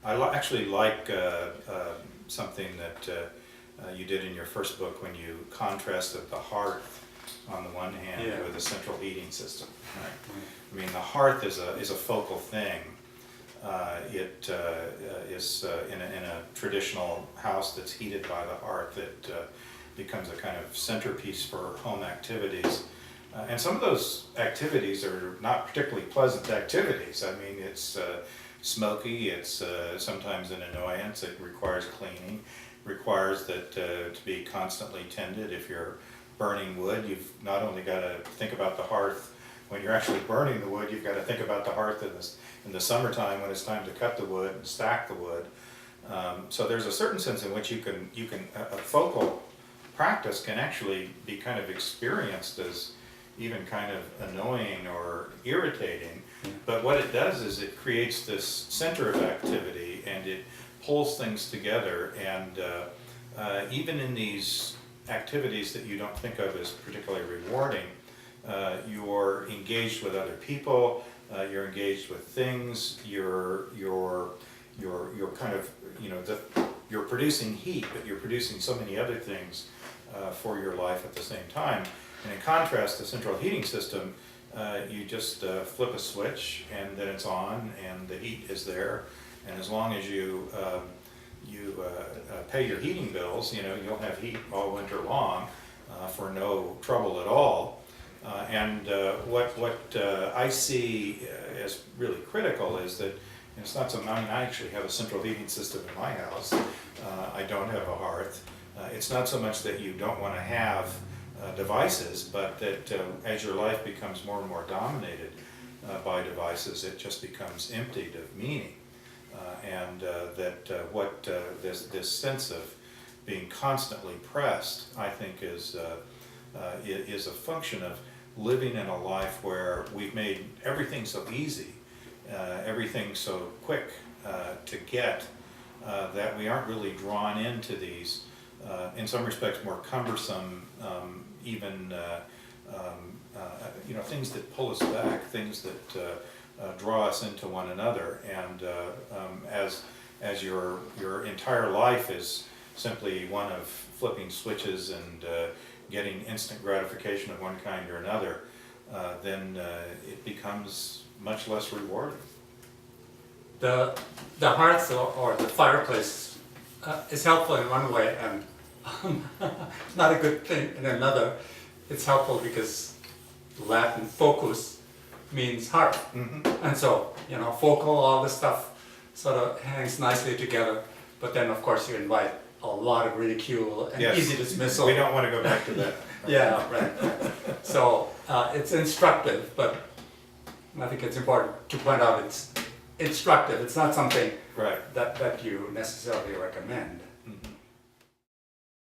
actually like something that you did in your first book when you contrasted the hearth on the one hand with a central heating system. Right? I mean, the hearth is a focal thing. It is in a traditional house that's heated by the hearth. It becomes a kind of centerpiece for home activities. And some of those activities are not particularly pleasant activities. I mean, it's smoky, it's sometimes an annoyance, it requires cleaning, requires that to be constantly tended. If you're burning wood, you've not only got to think about the hearth when you're actually burning the wood, you've got to think about the hearth in the summertime when it's time to cut the wood and stack the wood. So there's a certain sense in which a focal practice can actually be kind of experienced as even kind of annoying or irritating. But what it does is it creates this center of activity and it pulls things together, and even in these activities that you don't think of as particularly rewarding, you're engaged with other people, you're engaged with things, you're kind of, you're producing heat, but you're producing so many other things for your life at the same time. And in contrast, the central heating system, you just flip a switch and then it's on and the heat is there. And as long as you pay your heating bills, you'll have heat all winter long for no trouble at all. And what I see as really critical is that it's not so. I mean, I actually have a central heating system in my house. I don't have a hearth. It's not so much that you don't want to have devices, but that as your life becomes more and more dominated by devices, it just becomes emptied of meaning. And this sense of being constantly pressed, I think, is a function of living in a life where we've made everything so easy, everything so quick to get, that we aren't really drawn into these, in some respects, more cumbersome, things that pull us back, things that draw us into one another. And as your entire life is simply one of flipping switches and getting instant gratification of one kind or another, then it becomes much less rewarding. The hearth or the fireplace is helpful in one way and not a good thing in another. It's helpful because Latin focus means heart. Mm-hmm. And so, focal, all this stuff sort of hangs nicely together, but then of course you invite a lot of ridicule and easy dismissal. We don't want to go back to that. Yeah, right. So it's instructive, but I think it's important to point out it's instructive. It's not something that you necessarily recommend.